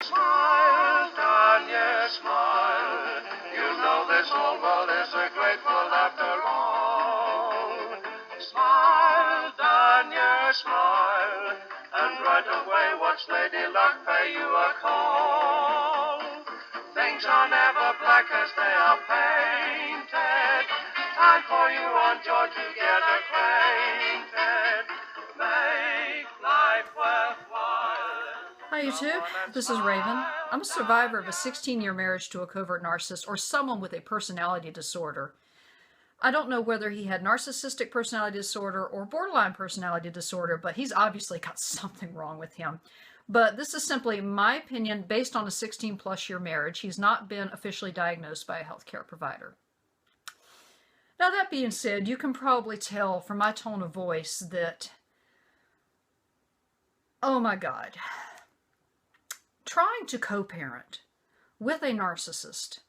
Smile, Tanya, smile. You know this whole world is a great world after all. Smile, Tanya, smile. And right away watch Lady Luck pay you a call. Things are never black as they are painted. Time for you on George to get acquainted. Make life worthwhile. Hi YouTube, this is Raven. I'm a survivor of a 16-year marriage to a covert narcissist or someone with a personality disorder. I don't know whether he had narcissistic personality disorder or borderline personality disorder, but he's obviously got something wrong with him. But this is simply my opinion based on a 16-plus year marriage. He's not been officially diagnosed by a healthcare provider. Now that being said, you can probably tell from my tone of voice that, oh my God, trying to co-parent with a narcissist,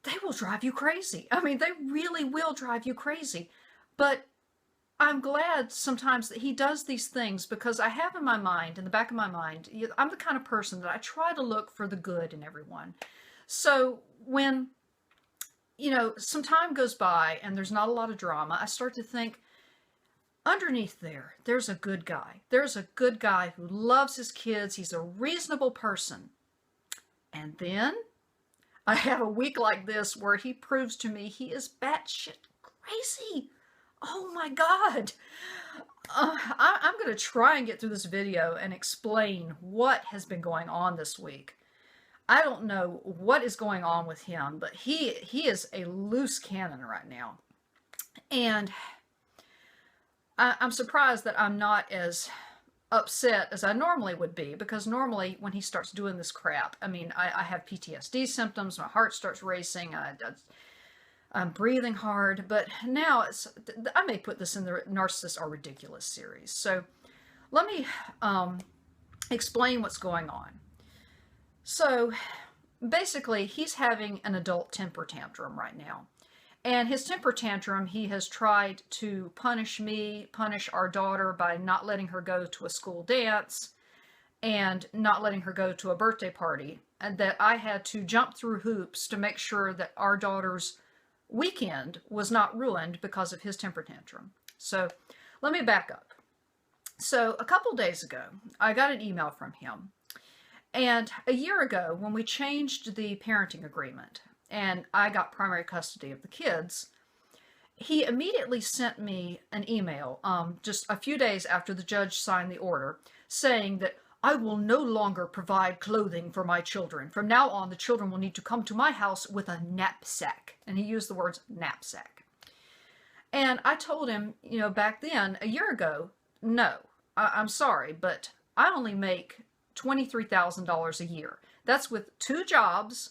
they will drive you crazy. I mean, they really will drive you crazy. But I'm glad sometimes that he does these things because I have in my mind, in the back of my mind, I'm the kind of person that I try to look for the good in everyone. So when, some time goes by and there's not a lot of drama, I start to think, underneath there's a good guy. There's a good guy who loves his kids. He's a reasonable person. And then I have a week like this where he proves to me he is batshit crazy. Oh my God. I'm going to try and get through this video and explain what has been going on this week. I don't know what is going on with him, but he is a loose cannon right now. And I'm surprised that I'm not as upset as I normally would be, because normally when he starts doing this crap, I mean, I have PTSD symptoms, my heart starts racing, I'm breathing hard, but now I may put this in the Narcissists Are Ridiculous series. So let me explain what's going on. So basically, he's having an adult temper tantrum right now. And his temper tantrum, he has tried to punish me, punish our daughter by not letting her go to a school dance and not letting her go to a birthday party. And that I had to jump through hoops to make sure that our daughter's weekend was not ruined because of his temper tantrum. So let me back up. So a couple days ago, I got an email from him. And a year ago, when we changed the parenting agreement, and I got primary custody of the kids, he immediately sent me an email just a few days after the judge signed the order saying that I will no longer provide clothing for my children. From now on, the children will need to come to my house with a knapsack. And he used the words knapsack. And I told him, back then, a year ago, no, I'm sorry, but I only make $23,000 a year. That's with 2 jobs.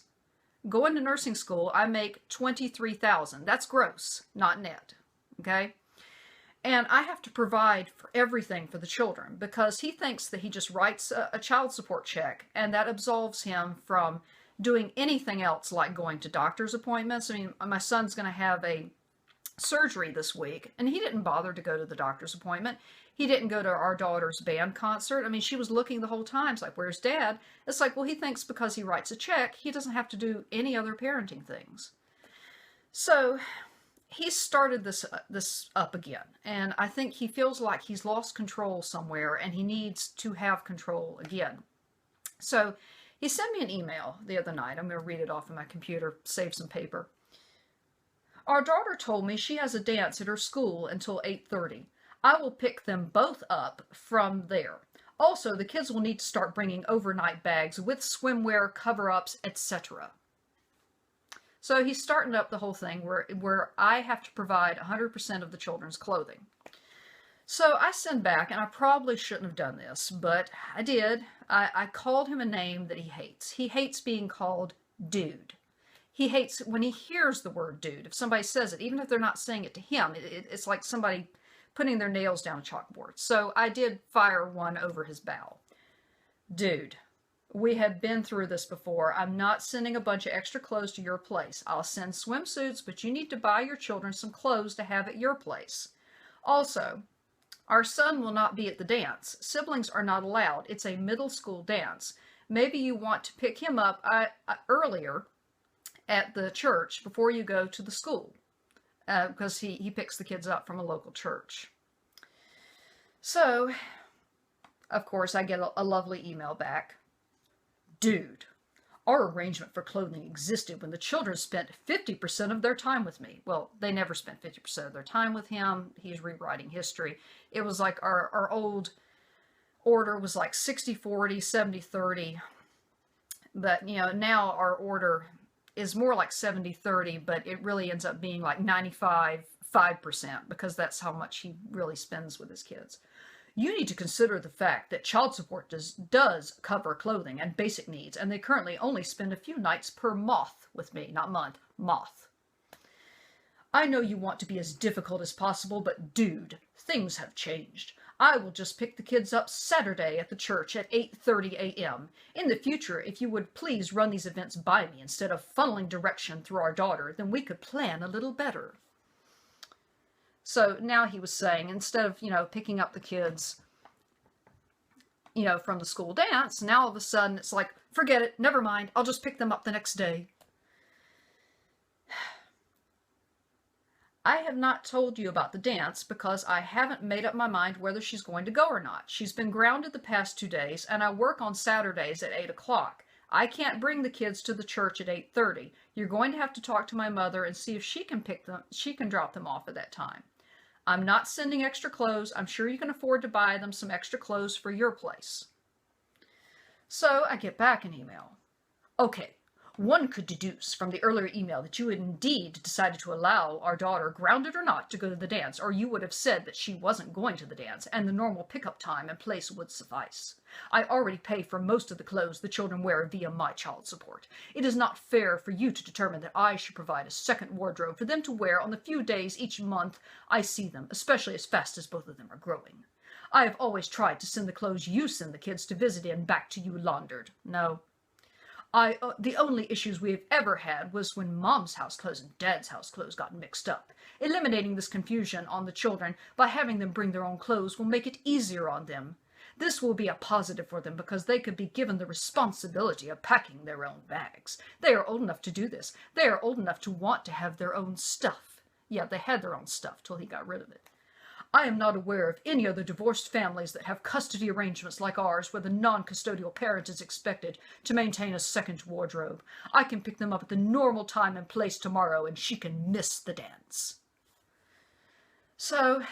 Going to nursing school, I make $23,000. That's gross, not net, okay? And I have to provide for everything for the children because he thinks that he just writes a child support check and that absolves him from doing anything else like going to doctor's appointments. I mean, my son's going to have a surgery this week and he didn't bother to go to the doctor's appointment. He didn't go to our daughter's band concert. I mean, she was looking the whole time. It's like, where's Dad? It's like, well, he thinks because he writes a check, he doesn't have to do any other parenting things. So he started this up again. And I think he feels like he's lost control somewhere and he needs to have control again. So he sent me an email the other night. I'm going to read it off of my computer, save some paper. Our daughter told me she has a dance at her school until 8:30. I will pick them both up from there. Also, the kids will need to start bringing overnight bags with swimwear, cover-ups, etc. So he's starting up the whole thing where I have to provide 100% of the children's clothing. So I send back, and I probably shouldn't have done this, but I did. I called him a name that he hates. He hates being called dude. He hates when he hears the word dude. If somebody says it, even if they're not saying it to him, it's like somebody putting their nails down a chalkboard. So I did fire one over his bow. Dude, we have been through this before. I'm not sending a bunch of extra clothes to your place. I'll send swimsuits, but you need to buy your children some clothes to have at your place. Also, our son will not be at the dance. Siblings are not allowed. It's a middle school dance. maybe you want to pick him up earlier at the church before you go to the school, because he picks the kids up from a local church. So, of course, I get a lovely email back. Dude, our arrangement for clothing existed when the children spent 50% of their time with me. Well, they never spent 50% of their time with him. He's rewriting history. It was like our old order was like 60-40, 70-30. But, you know, now our order is more like 70-30, but it really ends up being like 95-5% because that's how much he really spends with his kids. You need to consider the fact that child support does cover clothing and basic needs, and they currently only spend a few nights per month with me, not month, month. I know you want to be as difficult as possible, but dude, things have changed. I will just pick the kids up Saturday at the church at 8:30 a.m. In the future, if you would please run these events by me instead of funneling direction through our daughter, then we could plan a little better. So now he was saying, instead of, you know, picking up the kids, you know, from the school dance, now all of a sudden it's like, forget it, never mind, I'll just pick them up the next day. I have not told you about the dance because I haven't made up my mind whether she's going to go or not. She's been grounded the past 2 days, and I work on Saturdays at 8 o'clock. I can't bring the kids to the church at 8:30. You're going to have to talk to my mother and see if she can drop them off at that time. I'm not sending extra clothes. I'm sure you can afford to buy them some extra clothes for your place. So I get back an email. Okay, one could deduce from the earlier email that you had indeed decided to allow our daughter, grounded or not, to go to the dance, or you would have said that she wasn't going to the dance and the normal pickup time and place would suffice. I already pay for most of the clothes the children wear via my child support. It is not fair for you to determine that I should provide a second wardrobe for them to wear on the few days each month I see them, especially as fast as both of them are growing. I have always tried to send the clothes you send the kids to visit in back to you laundered. No. The only issues we have ever had was when Mom's house clothes and Dad's house clothes got mixed up. Eliminating this confusion on the children by having them bring their own clothes will make it easier on them. This will be a positive for them because they could be given the responsibility of packing their own bags. They are old enough to do this. They are old enough to want to have their own stuff. Yeah, they had their own stuff till he got rid of it. I am not aware of any other divorced families that have custody arrangements like ours where the non-custodial parent is expected to maintain a second wardrobe. I can pick them up at the normal time and place tomorrow and she can miss the dance. So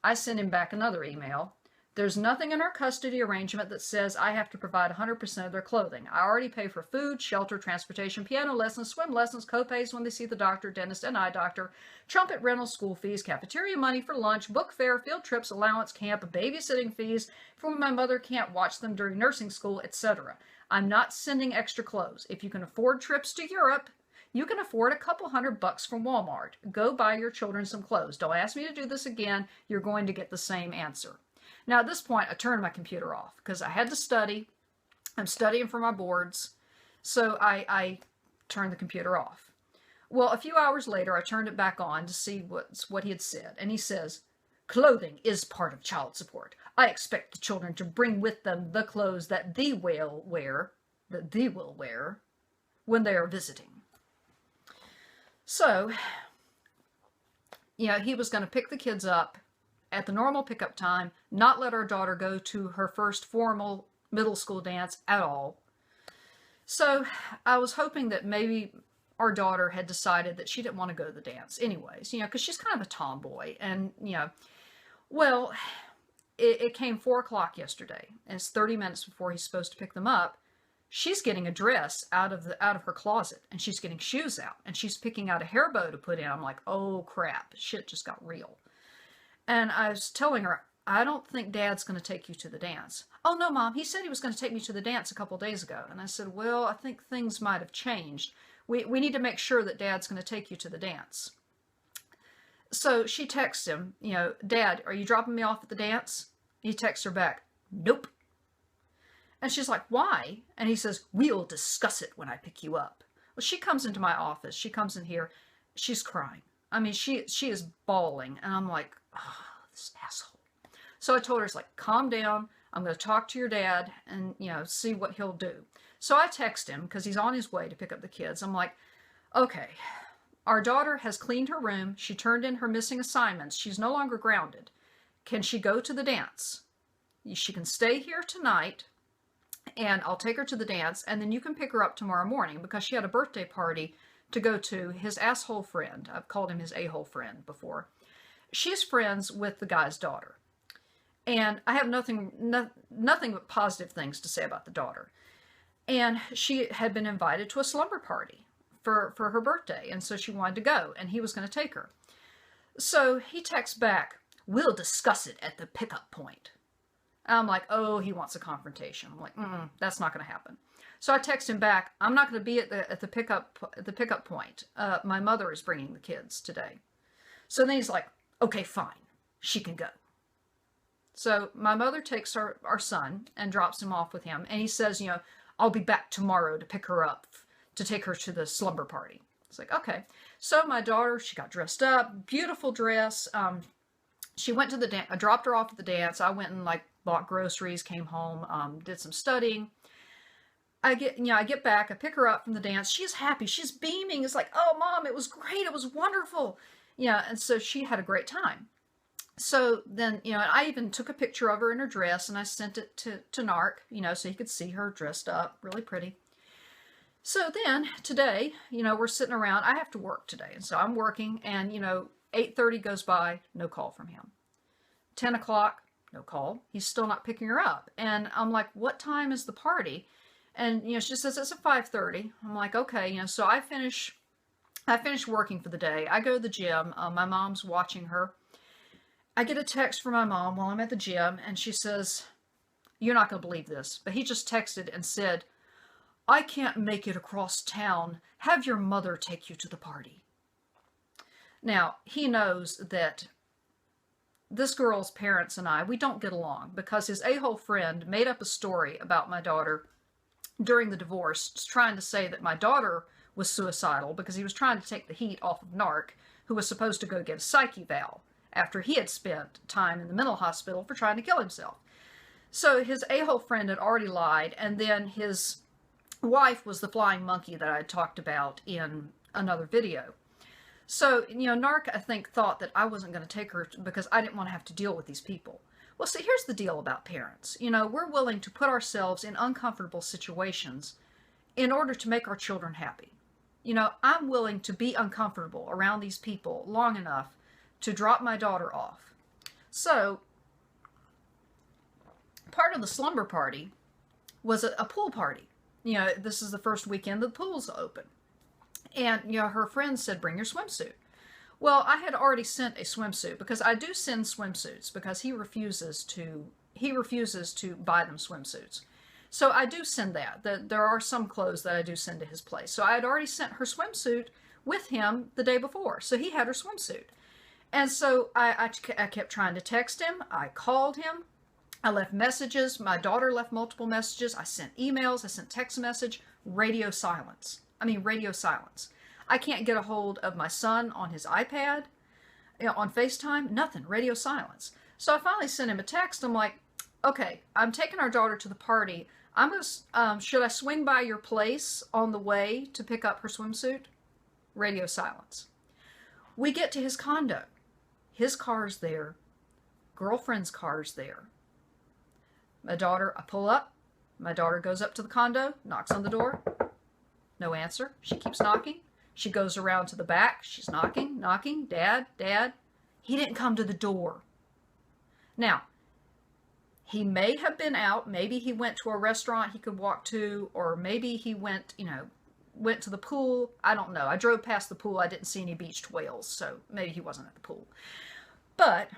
I sent him back another email. There's nothing in our custody arrangement that says I have to provide 100% of their clothing. I already pay for food, shelter, transportation, piano lessons, swim lessons, co-pays when they see the doctor, dentist, and eye doctor, trumpet rental, school fees, cafeteria money for lunch, book fare, field trips, allowance, camp, babysitting fees for when my mother can't watch them during nursing school, etc. I'm not sending extra clothes. If you can afford trips to Europe, you can afford a couple $100 from Walmart. Go buy your children some clothes. Don't ask me to do this again. You're going to get the same answer. Now, at this point, I turned my computer off because I had to study. I'm studying for my boards, so I turned the computer off. Well, a few hours later, I turned it back on to see what he had said, and he says, clothing is part of child support. I expect the children to bring with them the clothes that thee will wear when they are visiting. So, you know, he was going to pick the kids up at the normal pickup time, not let our daughter go to her first formal middle school dance at all. So I was hoping that maybe our daughter had decided that she didn't want to go to the dance anyways, you know, because she's kind of a tomboy. And, you know, well, it came 4 o'clock yesterday, and it's 30 minutes before he's supposed to pick them up. She's getting a dress out of her closet, and she's getting shoes out, and she's picking out a hair bow to put in. I'm like, oh crap, shit just got real. And I was telling her, I don't think Dad's going to take you to the dance. Oh, no, Mom, he said he was going to take me to the dance a couple days ago. And I said, well, I think things might have changed. We need to make sure that Dad's going to take you to the dance. So she texts him, you know, Dad, are you dropping me off at the dance? He texts her back, nope. And she's like, why? And he says, we'll discuss it when I pick you up. Well, she comes into my office. She comes in here. She's crying. I mean, she is bawling. And I'm like, oh, this asshole. So I told her, it's like, calm down. I'm going to talk to your dad and, see what he'll do. So I text him because he's on his way to pick up the kids. I'm like, okay, our daughter has cleaned her room. She turned in her missing assignments. She's no longer grounded. Can she go to the dance? She can stay here tonight, and I'll take her to the dance, and then you can pick her up tomorrow morning, because she had a birthday party to go to. His asshole friend, I've called him his a-hole friend before, she's friends with the guy's daughter. And I have nothing but positive things to say about the daughter. And she had been invited to a slumber party for her birthday, and so she wanted to go, and he was going to take her. So he texts back, "We'll discuss it at the pickup point." I'm like, oh, he wants a confrontation. I'm like, that's not going to happen. So I text him back, "I'm not going to be at the pickup point. My mother is bringing the kids today." So then he's like, okay, fine, she can go. So my mother takes our son and drops him off with him, and he says, "I'll be back tomorrow to pick her up, to take her to the slumber party." It's like, okay. So my daughter, she got dressed up, beautiful dress. She went to the dance. I dropped her off at the dance. I went and bought groceries, came home, did some studying. I get back, I pick her up from the dance. She's happy, she's beaming. It's like, "Oh, Mom, it was great, it was wonderful." And so she had a great time. So then, I even took a picture of her in her dress, and I sent it to Narc, so he could see her dressed up, really pretty. So then, today, we're sitting around. I have to work today, and so I'm working, and, 8:30 goes by, no call from him. 10 o'clock, no call. He's still not picking her up. And I'm like, what time is the party? And, she says it's at 5:30. I'm like, okay, so I finish working for the day. I go to the gym. My mom's watching her. I get a text from my mom while I'm at the gym, and she says, "You're not going to believe this, but he just texted and said, 'I can't make it across town. Have your mother take you to the party.'" Now, he knows that this girl's parents and I, we don't get along, because his a-hole friend made up a story about my daughter during the divorce, trying to say that my daughter was suicidal because he was trying to take the heat off of Narc, who was supposed to go get a psych eval after he had spent time in the mental hospital for trying to kill himself. So his a-hole friend had already lied, and then his wife was the flying monkey that I had talked about in another video. So, Narc, I think, thought that I wasn't going to take her because I didn't want to have to deal with these people. Well, see, here's the deal about parents. We're willing to put ourselves in uncomfortable situations in order to make our children happy. I'm willing to be uncomfortable around these people long enough to drop my daughter off. So, part of the slumber party was a pool party. This is the first weekend the pool's open. And, her friend said, "Bring your swimsuit." Well, I had already sent a swimsuit, because I do send swimsuits, because he refuses to buy them swimsuits. So I do send that. There are some clothes that I do send to his place. So I had already sent her swimsuit with him the day before. So he had her swimsuit. And so I kept trying to text him. I called him. I left messages. My daughter left multiple messages. I sent emails. I sent text message. Radio silence. I can't get a hold of my son on his iPad, on FaceTime, nothing, radio silence. So I finally sent him a text. I'm like, okay, I'm taking our daughter to the party. Should I swing by your place on the way to pick up her swimsuit? Radio silence. We get to his condo. His car's there. Girlfriend's car's there. I pull up. My daughter goes up to the condo, knocks on the door. No answer. She keeps knocking. She goes around to the back. She's knocking. "Dad, Dad." He didn't come to the door. Now, he may have been out. Maybe he went to a restaurant he could walk to, or maybe he went to the pool. I don't know. I drove past the pool. I didn't see any beached whales, so maybe he wasn't at the pool. But,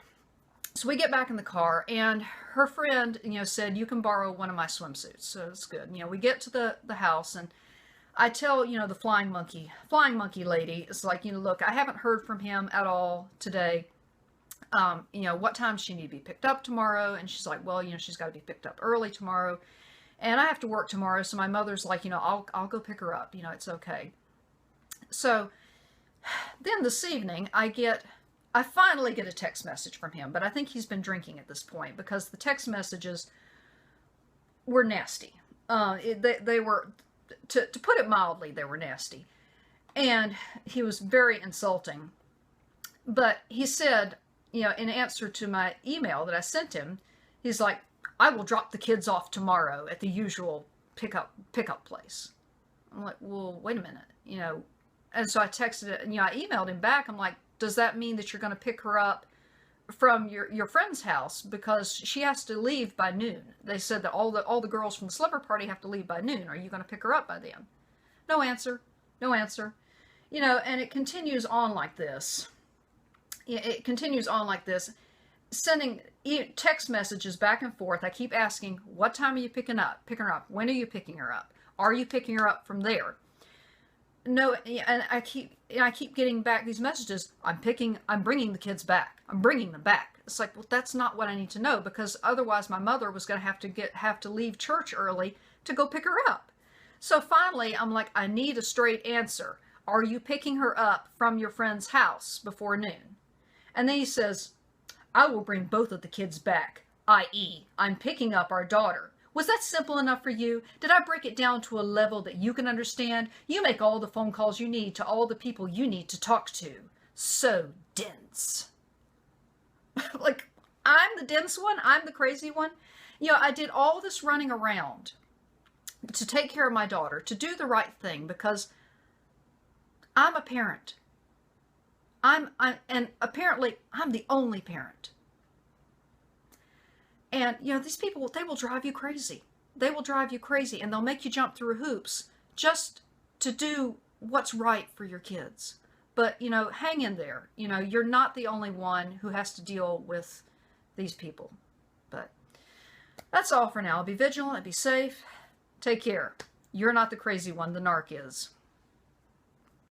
so we get back in the car, and her friend, said, "You can borrow one of my swimsuits." So it's good. We get to the house, and I tell, the flying monkey lady, it's like, "Look, I haven't heard from him at all today. What time she need to be picked up tomorrow?" And she's like, "Well, she's got to be picked up early tomorrow. And I have to work tomorrow." So my mother's like, I'll go pick her up. It's okay. So then this evening, I finally get a text message from him, but I think he's been drinking at this point, because the text messages were nasty. They were, to put it mildly, they were nasty. And he was very insulting. But he said, in answer to my email that I sent him, he's like, I will drop the kids off tomorrow at the usual pickup place. I'm like, well, wait a minute, And so I texted it, and I emailed him back. I'm like, does that mean that you're going to pick her up from your friend's house, because she has to leave by noon? They said that all the girls from the slumber party have to leave by noon. Are you going to pick her up by then? No answer. No answer. And it continues on like this. It continues on like this, sending text messages back and forth. I keep asking, what time are you picking her up? When are you picking her up? Are you picking her up from there? No, and I keep getting back these messages. I'm bringing the kids back. I'm bringing them back. It's like, well, that's not what I need to know, because otherwise my mother was going to have to leave church early to go pick her up. So finally, I'm like, I need a straight answer. Are you picking her up from your friend's house before noon? And then he says, I will bring both of the kids back, i.e., I'm picking up our daughter. Was that simple enough for you? Did I break it down to a level that you can understand? You make all the phone calls you need to all the people you need to talk to. So dense. Like, I'm the dense one? I'm the crazy one? I did all this running around to take care of my daughter, to do the right thing, because I'm a parent. And apparently I'm the only parent. And, these people, they will drive you crazy. They will drive you crazy, and they'll make you jump through hoops just to do what's right for your kids. But, hang in there. You're not the only one who has to deal with these people. But that's all for now. Be vigilant and be safe. Take care. You're not the crazy one. The narc is.